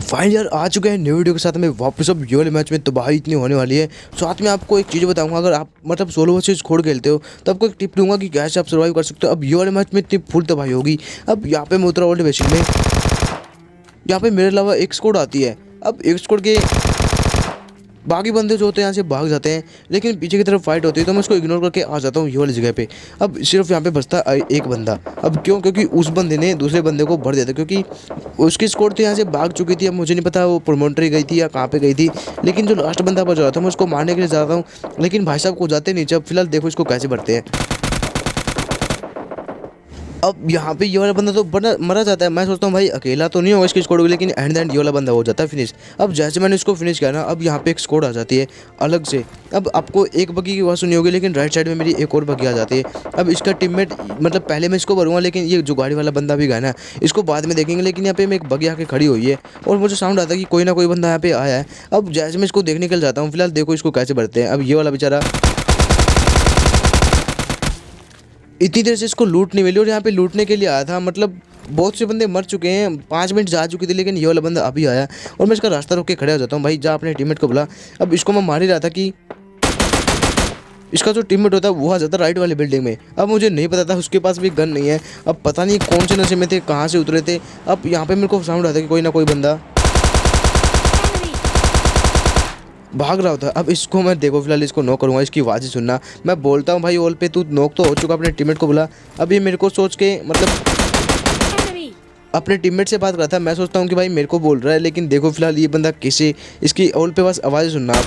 Final यार आ चुके हैं न्यू वीडियो के साथ में वापस। अब ये वाले मैच में तबाही इतनी होने वाली है। साथ में आपको एक चीज़ बताऊंगा, अगर आप मतलब सोलो वर्सेस खोड़ खेलते हो तो आपको एक टिप दूंगा कि कैसे आप सर्वाइव कर सकते हो। अब ये वाले मैच में इतनी फुल तबाही होगी। अब यहाँ पे मैं उतरा वर्ल्ड बेसिक में, यहाँ पे मेरे अलावा एक स्क्वाड आती है। अब एक स्क्वाड के बाकी बंदे जो होते हैं यहाँ से भाग जाते हैं, लेकिन पीछे की तरफ फाइट होती है तो मैं उसको इग्नोर करके आ जाता हूँ ये वाली जगह पे। अब सिर्फ यहाँ पे बचता है एक बंदा। अब क्यों? क्योंकि उस बंदे ने दूसरे बंदे को भर दिया था, क्योंकि उसकी स्क्वाड तो यहाँ से भाग चुकी थी। अब मुझे नहीं पता वो प्रोमोटरी गई थी या कहाँ पे गई थी, लेकिन जो लास्ट बंदा बच रहा था मैं उसको मारने के लिए जाता हूँ, लेकिन भाई साहब को जाते नीचे। अब फिलहाल देखो इसको कैसे भरते हैं। अब यहाँ पे ये वाला बंदा तो बड़ा मरा जाता है। मैं सोचता हूँ भाई अकेला तो नहीं होगा इसकी स्क्वाड, लेकिन एंड ये वाला बंदा हो जाता है फिनिश। अब जैसे मैंने इसको फिनिश किया ना, अब यहाँ पे एक स्क्वाड आ जाती है अलग से। अब आपको एक बगी की आवाज़ सुनी होगी, लेकिन राइट साइड में मेरी एक और बगी आ जाती है। अब इसका टीममेट मतलब पहले मैं इसको भरूंगा, लेकिन ये जो गाड़ी वाला बंदा भी गया ना, इसको बाद में देखेंगे। लेकिन यहाँ पे मैं एक बगी आके खड़ी हुई है और मुझे साउंड आता है कि कोई ना कोई बंदा यहाँ पे आया है। अब जैसे मैं इसको देखने निकल जाता हूँ, फिलहाल देखो इसको कैसे भरते हैं। अब ये वाला बेचारा इतनी देर से इसको लूट नहीं मिली और यहाँ पे लूटने के लिए आया था। मतलब बहुत से बंदे मर चुके हैं, 5 मिनट जा चुकी थी, लेकिन ये वाला बंदा अभी आया और मैं इसका रास्ता रोक के खड़े हो जाता हूँ। भाई जा अपने टीममेट को बुला। अब इसको मैं मार ही रहा था कि इसका जो टीममेट होता है वो आ जाता राइट वाली बिल्डिंग में। अब मुझे नहीं पता था उसके पास भी गन नहीं है। अब पता नहीं कौन से नशे में थे, कहाँ से उतरे थे। अब यहाँ पे मेरे को साउंड आता है कि कोई ना कोई बंदा भाग रहा होता है। अब इसको मैं देखो फिलहाल इसको नॉक करूँगा, इसकी आवाज़ सुनना। मैं बोलता हूँ भाई ऑल पे तू नॉक तो हो चुका, अपने टीममेट को बुला। अब ये मेरे को सोच के मतलब अपने टीममेट से बात करता है। मैं सोचता हूँ कि भाई मेरे को बोल रहा है, लेकिन देखो फिलहाल ये बंदा किसी इसकी ऑल पे बस आवाज़ सुनना आप।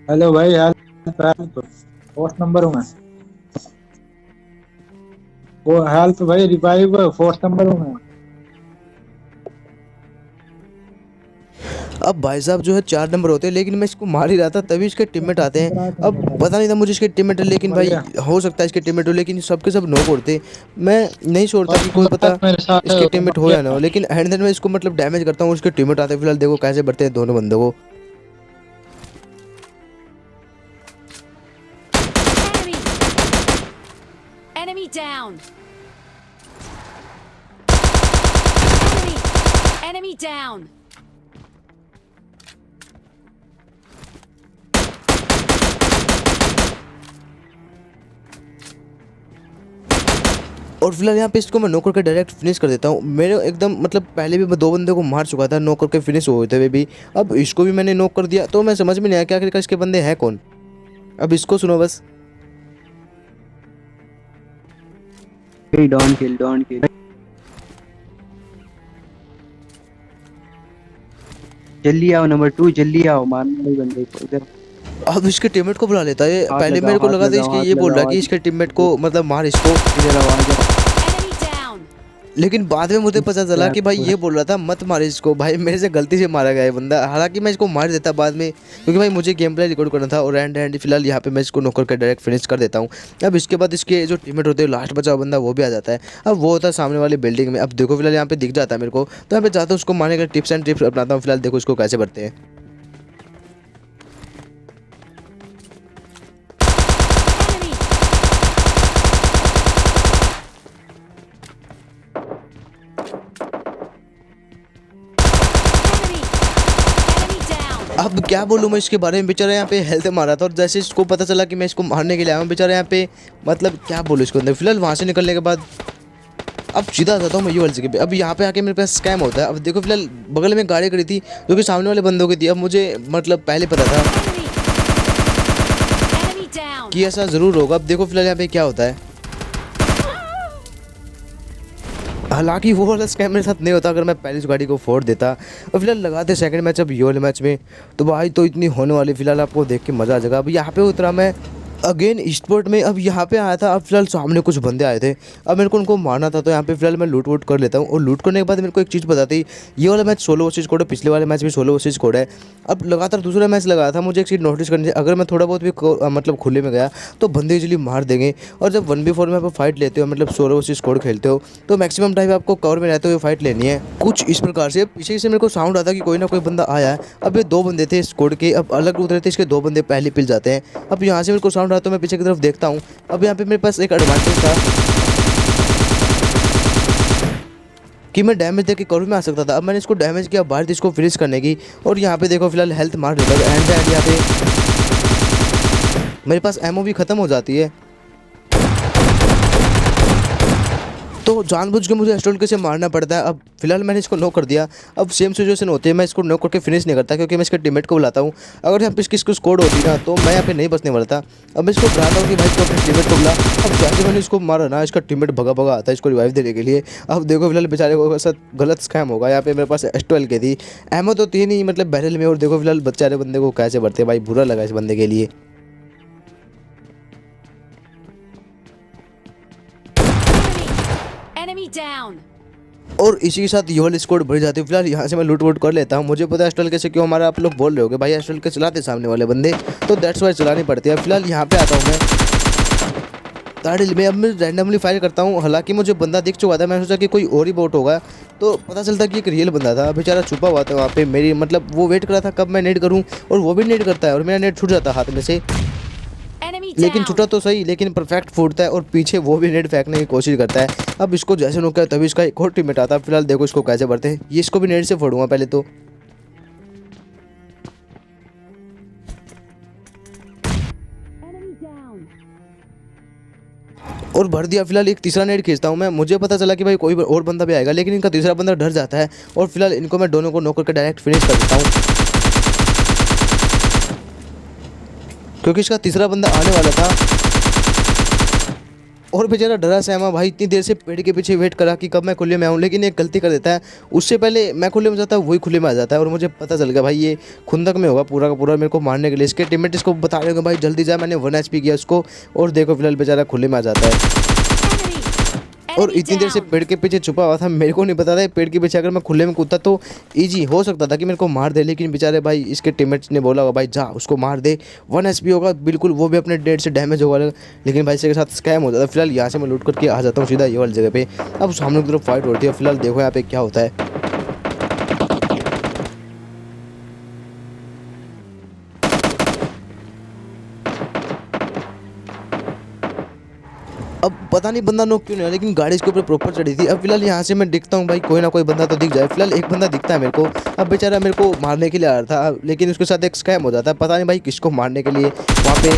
हेलो भाई, हेल्प फोर्थ नंबर हूँ मैं। वो हेल्प भाई, रिवाइव फोर्थ नंबर हूँ मैं। अब भाई साहब जो है 4 नंबर होते हैं, लेकिन मैं इसको मार ही रहा था तभी इसके टीममेट आते हैं। अब पता नहीं था मुझे इसके टीममेट है, लेकिन भाई हो सकता है इसके टीममेट हो, लेकिन सबके सब नॉक होते। मैं नहीं छोड़ता कि कोई पता इसके टीममेट हो या ना हो, लेकिन एंड में इसको मतलब डैमेज करता हूँ। उसके टीममेट आते हैं। फिलहाल देखो कैसे बढ़ते हैं दोनों बंदों को। Enemy down. Enemy down. और फिलहाल यहाँ पे इसको मैं नॉक करके डायरेक्ट फिनिश कर देता हूँ। मेरे एकदम मतलब पहले भी मैं 2 बंदे को मार चुका था नॉक करके फिनिश हुए थे वे भी। अब इसको भी मैंने नॉक कर दिया, तो मैं समझ में नहीं आया कि आखिरकार इसके बंदे हैं कौन। अब इसको सुनो बस। Don't kill, don't kill. जल्दी आओ नंबर 2, जल्दी आओ, मारना नहीं बंदे को इधर। अब इसके टीममेट को बुला लेता है। पहले लगाओ, मेरे को हाथ लगा था लगाओ, इसके हाथ ये बोल रहा है कि लगाओ, इसके टीममेट को मतलब मार इसको, इधर आओ, आ जाओ। Enemy down. लेकिन बाद में मुझे पता चला कि भाई ये बोल रहा था मत मार इसको। भाई मेरे से गलती से मारा गया है बंदा, हालांकि मैं इसको मार देता बाद में, क्योंकि भाई मुझे गेम प्ले रिकॉर्ड करना था। और एंड फिलहाल यहाँ पे मैं इसको नॉक करके डायरेक्ट फिनिश कर देता हूँ। अब इसके बाद इसके जो टीममेट होते हैं, लास्ट बचा हुआ बंदा वो भी आ जाता है। अब वो होता है सामने वाली बिल्डिंग में। अब देखो फिलहाल यहाँ पे दिख जाता है मेरे को, तो यहाँ पे जाता हूँ उसको मारने का टिप्स एंड ट्रिप्स अपनाता हूँ। फिलहाल देखो इसको कैसे बढ़ते हैं। अब क्या बोलूँ मैं इसके बारे में। बेचारा यहाँ पे हेल्थ मारा था और जैसे इसको पता चला कि मैं इसको मारने के लिए आया हूँ, बेचारा यहाँ पे मतलब क्या बोलूँ इसको अंदर। फिलहाल वहाँ से निकलने के बाद अब सीधा जाता हूँ मैं ये वाली जगह पे। अब यहाँ पे आके मेरे पास स्कैम होता है। अब देखो फिलहाल बगल में गाड़ी खड़ी थी जो कि सामने वाले बंदों की थी। अब मुझे मतलब पहले पता था Enemy down. कि ऐसा ज़रूर होगा। अब देखो फिलहाल यहाँ पे क्या होता है। हालांकि वो वाला स्कैम मेरे साथ नहीं होता अगर मैं पहले इस गाड़ी को फोड़ देता। और फिलहाल लगाते सेकंड मैच अब ये वाले मैच में, तो भाई तो इतनी होने वाली। फिलहाल आपको देख के मज़ा आ जाएगा। अब यहाँ पे उतरा मैं अगेन स्पोर्ट में अब यहाँ पे आया था। अब फिलहाल सामने कुछ बंदे आए थे, अब मेरे को उनको मारना था, तो यहाँ पे फिलहाल मैं लूट वूट कर लेता हूँ। और लूट करने के बाद मेरे को एक चीज़ पता थी, ये वाला मैच सोलो वर्सेस स्क्वाड है, पिछले वाले मैच भी सोलो वर्सेस स्क्वाड है। अब लगातार दूसरा मैच लगाया था, मुझे एक चीज़ नोटिस करनी थी, अगर मैं थोड़ा बहुत भी मतलब खुले में गया तो बंदे इजीली मार देंगे। और जब 1v4 में आप फाइट लेते हो, मतलब सोलो वर्सेस स्क्वाड खेलते हो, तो मैक्सिमम टाइम आपको कवर में रहते हुए फाइट लेनी है। कुछ इस प्रकार से पीछे से मेरे को साउंड आता कि कोई ना कोई बंदा आया है। अब ये 2 बंदे थे स्क्वाड के, अब अलग उतरे थे, इसके 2 बंदे पहले पिल जाते हैं। अब यहाँ से मेरे को साउंड आता तो मैं पीछे की तरफ देखता हूँ। अब यहाँ पे मेरे पास एक एडवांटेज था कि मैं डैमेज देके कवर में आ सकता था। अब मैंने इसको डैमेज किया, बाहर थी इसको फिनिश करने की, और यहाँ पे देखो फिलहाल हेल्थ मार देता है। एंड यहाँ पे मेरे पास एमओ भी ख़त्म हो जाती है, तो जानबूझ के मुझे एस्ट्रोल से मारना पड़ता है। अब फिलहाल मैंने इसको नॉक कर दिया। अब सेम सिचुएशन होती है, मैं इसको नॉक करके फिनिश नहीं करता, क्योंकि मैं इसके टीममेट को बुलाता हूँ। अगर यहाँ पे इसकी स्कोर होती ना, तो मैं यहाँ पे नहीं बचने वाला था। अब मैं इसको बुलाता हूँ कि भाई इसको अपने टीममेट को बुला। अब जैसे मैंने इसको मारा ना, इसका टीममेट भगा भगा आता है इसको रिवाइव देने के लिए। अब देखो फिलहाल बेचारे को साथ गलत स्कैम होगा। यहाँ पे मेरे पास एस्ट्रोल की थी, एमओ तो थी नहीं मतलब बैरल में। और देखो फिलहाल बेचारे बंदे को कैसे बढ़ते, भाई बुरा लगा इस बंदे के लिए। Enemy down. और इसी के साथ ये वाली स्कोर बढ़ जाती है। फिलहाल यहाँ से मैं लूट वूट कर लेता हूँ। मुझे पता है एस्ट्रल कैसे क्यों हमारा, आप लोग बोल रहे होगे भाई एस्ट्रल के चलाते सामने वाले बंदे, तो दैट्स वाई चलानी पड़ती है। फिलहाल यहाँ पे आता हूँ मैं ताड़िल में। अब मैं रैंडमली फायर करता हूँ, हालांकि मुझे बंदा दिख चुका था, मैंने सोचा कि कोई और ही बोट होगा, तो पता चलता कि एक रियल बंदा था। बेचारा छुपा हुआ था वहाँ पे, मेरी मतलब वो वेट कर रहा था कब मैं नेट करूँ, और वो भी नेट करता है और मेरा नेट छूट जाता हाथ में से। Enemy लेकिन down. छुटा तो सही, लेकिन परफेक्ट फूटता है और पीछे वो भी नेट फेंकने की कोशिश करता है। अब इसको जैसे नोका है तभी इसका एक और टीममेट आता है। फिलहाल देखो इसको कैसे बढ़ते हैं, ये इसको भी नेट से फोड़ूंगा पहले तो। Enemy down. और भर दिया। फिलहाल एक तीसरा नेट खींचता हूँ मैं, मुझे पता चला कि भाई कोई और बंदा भी आएगा, लेकिन इनका तीसरा बंदा डर जाता है। और फिलहाल इनको मैं दोनों को नॉक करके डायरेक्ट फिनिश कर देता हूँ, क्योंकि इसका तीसरा बंदा आने वाला था। और बेचारा डरा सहमा भाई इतनी देर से पेड़ के पीछे वेट करा कि कब मैं खुले में आऊँ, लेकिन एक गलती कर देता है, उससे पहले मैं खुले में जाता हूँ वही खुले में आ जाता है। और मुझे पता चल गया भाई ये खुंदक में होगा पूरा का पूरा मेरे को मारने के लिए। इसके टीममेट इसको बता रहे होंगे भाई जल्दी जा, मैंने 1 HP किया उसको, और देखो फिलहाल बेचारा खुले में आ जाता है। और Enemy इतनी देर से down. पेड़ के पीछे छुपा हुआ था, मेरे को नहीं पता था पेड़ के पीछे अगर मैं खुले में कूदता तो इजी हो सकता था कि मेरे को मार दे, लेकिन बेचारे भाई इसके टीममेट्स ने बोला होगा भाई जा उसको मार दे, 1 HP होगा बिल्कुल, वो भी अपने डेड से डैमेज होगा, लेकिन भाई इसके साथ स्कैम हो जाता है। फिलहाल यहाँ से मैं लूट करके आ जाता हूँ सीधा ये वाली जगह पे। अब सामने की तरफ फाइट होती है। फिलहाल देखो यहाँ पे क्या होता है। अब पता नहीं बंदा नॉक क्यों नहीं हुआ, लेकिन गाड़ी इसके ऊपर प्रॉपर चढ़ी थी। अब फिलहाल यहाँ से मैं दिखता हूँ भाई कोई ना कोई बंदा तो दिख जाए। फिलहाल एक बंदा दिखता है मेरे को। अब बेचारा मेरे को मारने के लिए आ रहा था, लेकिन उसके साथ एक स्कैम हो जाता है, पता नहीं भाई किसको मारने के लिए वहाँ पे।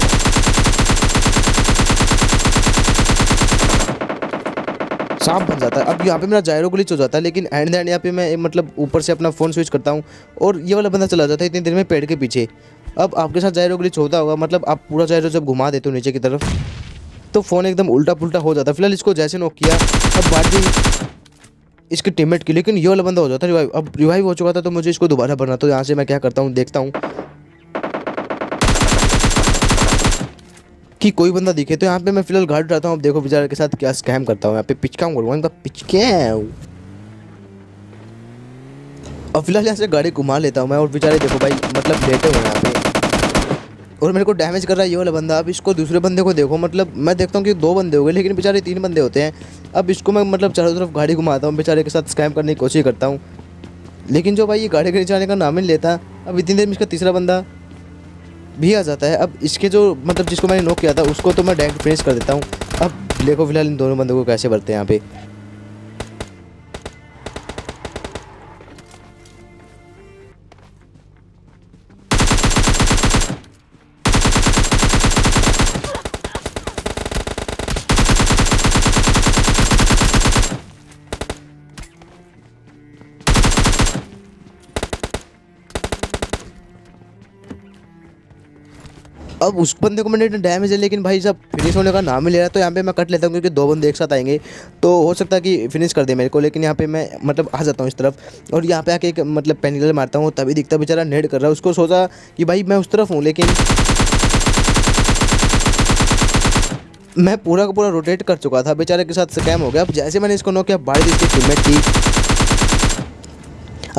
सांप बन जाता है। अब यहाँ पे मेरा जायरो ग्लिच हो जाता है, लेकिन एंड एंड यहाँ पे मैं मतलब ऊपर से अपना फ़ोन स्विच करता हूँ और ये वाला बंदा चला जाता है इतनी देर में पेड़ के पीछे। अब आपके साथ जायरो ग्लिच होता होगा, मतलब आप पूरा जायरो जब घुमा देते हो नीचे की तरफ तो फ़ोन एकदम उल्टा पुल्टा हो जाता है। फिलहाल इसको जैसे नॉक किया, अब बात थी इसके टीममेट की, लेकिन ये वाला बंदा हो जाता है रिवाइव। अब रिवाइव हो चुका था तो मुझे इसको दोबारा भरना, तो यहाँ से मैं क्या करता हूँ देखता हूँ कि कोई बंदा दिखे, तो यहाँ पे मैं फिलहाल गाड़ी उठाता हूँ। अब देखो बेचारे के साथ क्या स्कैम करता हूँ, यहाँ पे पिचकाऊँ करूँगा इनका पिचकाऊँ। अब फिलहाल यहाँ से गाड़ी घुमा लेता हूँ मैं, और बेचारे देखो भाई मतलब लेटे हुए हैं यहाँ पे, और मेरे को डैमेज कर रहा है ये वाला बंदा। अब इसको दूसरे बंदे को देखो, मतलब मैं देखता हूँ कि 2 बंदे हो गए, लेकिन बेचारे 3 बंदे होते हैं। अब इसको मैं मतलब चारों तरफ गाड़ी घुमाता हूँ, बेचारे के साथ स्कैम करने की कोशिश करता हूँ, लेकिन जो भाई ये गाड़ी के नीचे आने का नाम ही नहीं लेता। अब इतनी देर में इसका तीसरा बंदा भी आ जाता है। अब इसके जो मतलब जिसको मैंने नॉक किया था उसको तो मैं डायरेक्ट फिनिश कर देता हूँ। अब देखो फिलहाल इन दोनों बंदों को कैसे भरते हैं यहाँ पे। अब उस बंदे को मैंने डैमेज है, लेकिन भाई साहब फिनिश होने का नाम ही ले रहा है, तो यहाँ पे मैं कट लेता हूँ क्योंकि 2 बंदे एक साथ आएंगे तो हो सकता है कि फिनिश कर दे मेरे को। लेकिन यहाँ पे मैं मतलब आ जाता हूँ इस तरफ, और यहाँ पे आके एक मतलब पेनिकल मारता हूँ, तभी दिखता बेचारा नेड कर रहा है। उसको सोचा कि भाई मैं उस तरफ हूँ, लेकिन मैं पूरा का पूरा रोटेट कर चुका था, बेचारे के साथ स्कैम हो गया। अब जैसे मैंने इसको नॉक किया, बाड़ी दी इसकी टीममेट थी।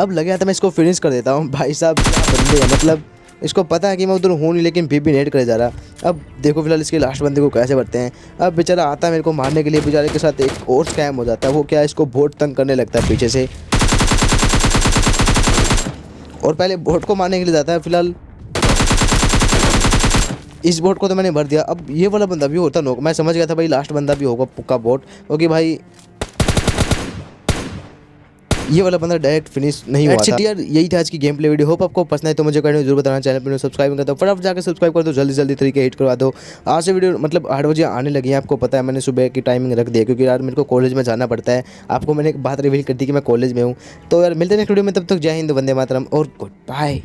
अब लगे था मैं इसको फिनिश कर देता हूँ। भाई साहब क्या बंदे हैं, मतलब इसको पता है कि मैं उधर हूँ नहीं, लेकिन फिर भी नेट करे जा रहा। अब देखो फिलहाल इसके लास्ट बंदे को कैसे बढ़ते हैं। अब बेचारा आता है मेरे को मारने के लिए, बेचारे के साथ एक और स्कैम हो जाता है। वो क्या है, इसको बोट तंग करने लगता है पीछे से, और पहले बोट को मारने के लिए जाता है। फिलहाल इस बोट को तो मैंने भर दिया। अब ये वाला बंदा भी होता नोक, मैं समझ गया था भाई लास्ट बंदा भी होगा पक्का बोट, क्योंकि भाई ये वाला बंदा डायरेक्ट फिनिश नहीं हुआ था। यार यही था आज की गेम प्ले वीडियो। होप आपको पसंद है तो मुझे कहना जरूर बताना। चैनल पर सब्सक्राइब कर दो, फटाफट जाकर सब्सक्राइब कर दो, जल्दी जल्दी तरीके हिट करवा दो। आज से वीडियो मतलब 8 बजे आने लगी है, आपको पता है मैंने सुबह की टाइमिंग रख दी है, क्योंकि यार मेरे को कॉलेज में जाना पड़ता है। आपको मैंने एक बात रिवील कर दी कि मैं कॉलेज में हूँ। तो यार मिलते हैं नेक्स्ट वीडियो में, तब तक जय हिंद, वंदे मातरम और गुड बाय।